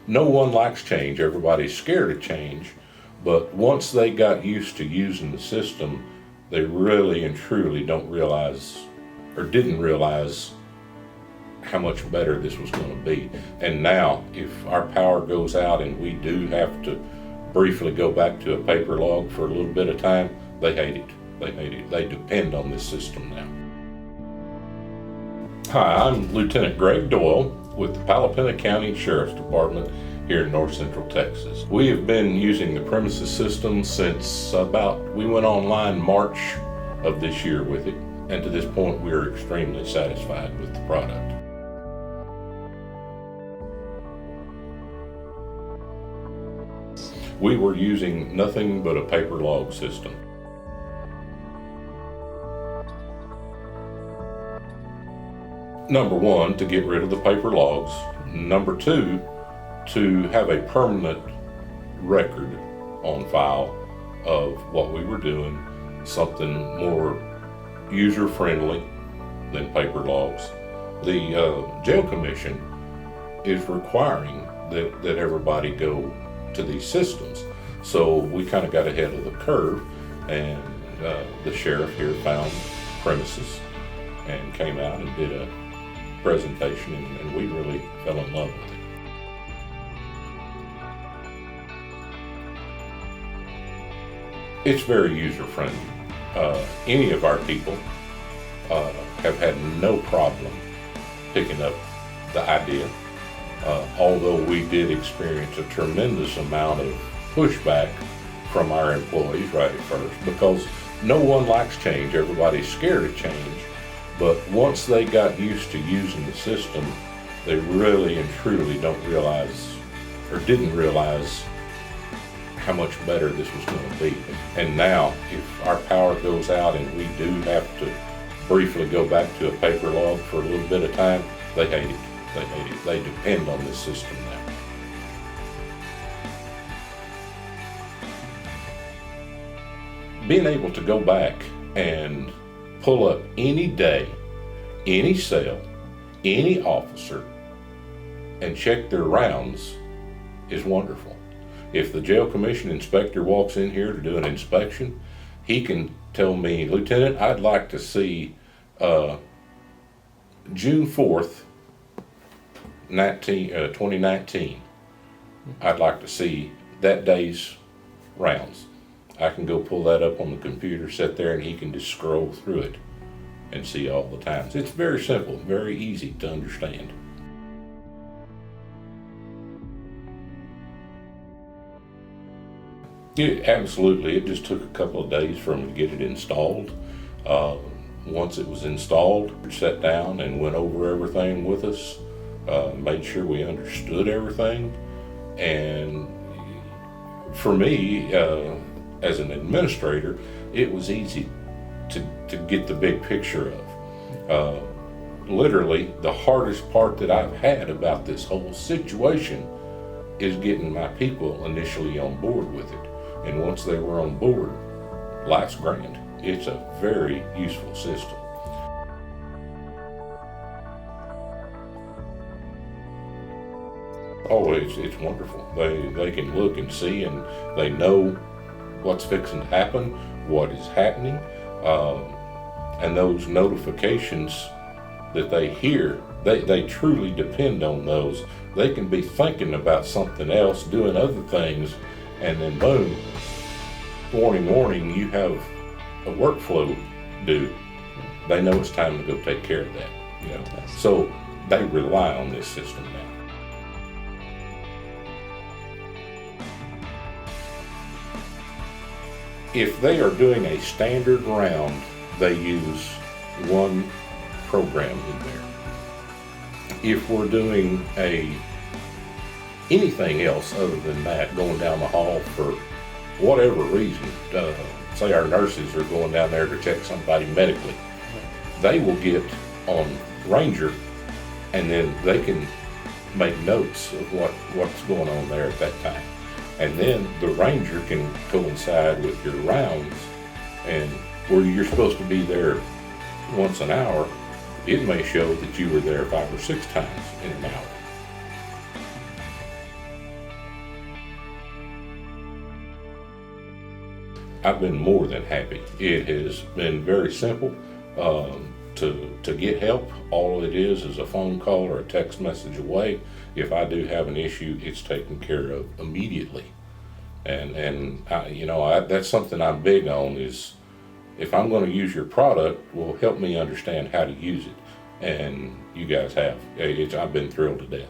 no one likes change. Everybody's scared of change. But once they got used to using the system, they really and truly don't realize, or didn't realize, how much better this was going to be. And now, if our power goes out and we do have to briefly go back to a paper log for a little bit of time, they hate it. They hate it. They depend on this system now. Hi, I'm Lieutenant Gregg Doyle with the Palo Pinto County Sheriff's Department here in North Central Texas. We have been using the premises system since we went online March of this year with it, and to this point we are extremely satisfied with the product. We were using nothing but a paper log system. Number one, to get rid of the paper logs. Number two, to have a permanent record on file of what we were doing, something more user-friendly than paper logs. The jail commission is requiring that everybody go to these systems. So we kind of got ahead of the curve, and the sheriff here found premises and came out and did a presentation, and we really fell in love with it. It's very user-friendly. Any of our people have had no problem picking up the idea, although we did experience a tremendous amount of pushback from our employees right at first, because no one likes change. Everybody's scared of change. But once they got used to using the system, they really and truly don't realize, or didn't realize, how much better this was going to be. And now, if our power goes out and we do have to briefly go back to a paper log for a little bit of time, they hate it. They hate it. They depend on this system now. Being able to go back and pull up any day, any cell, any officer, and check their rounds is wonderful. If the jail commission inspector walks in here to do an inspection, he can tell me, Lieutenant, I'd like to see June 4th, 2019. I'd like to see that day's rounds. I can go pull that up on the computer, sit there, and he can just scroll through it and see all the times. It's very simple, very easy to understand. Absolutely, it just took a couple of days for him to get it installed. Once it was installed, we sat down and went over everything with us, made sure we understood everything. And for me, as an administrator, it was easy to get the big picture of. Literally, the hardest part that I've had about this whole situation is getting my people initially on board with it. And once they were on board, life's grand. It's a very useful system. Oh, it's wonderful. They can look and see, and they know what's fixing to happen, what is happening, and those notifications that they hear, they truly depend on those. They can be thinking about something else, doing other things, and then boom, warning, you have a workflow due. They know it's time to go take care of that. So they rely on this system now. If they are doing a standard round, they use one program in there. If we're doing anything else other than that, going down the hall for whatever reason, say our nurses are going down there to check somebody medically, they will get on Ranger, and then they can make notes of what's going on there at that time. And then the Ranger can coincide with your rounds, and where you're supposed to be there once an hour, it may show that you were there 5 or 6 times in an hour. I've been more than happy. It has been very simple. To get help, all it is a phone call or a text message away. If I do have an issue, it's taken care of immediately. And that's something I'm big on is if I'm going to use your product, well, help me understand how to use it. And you guys have. I've been thrilled to death.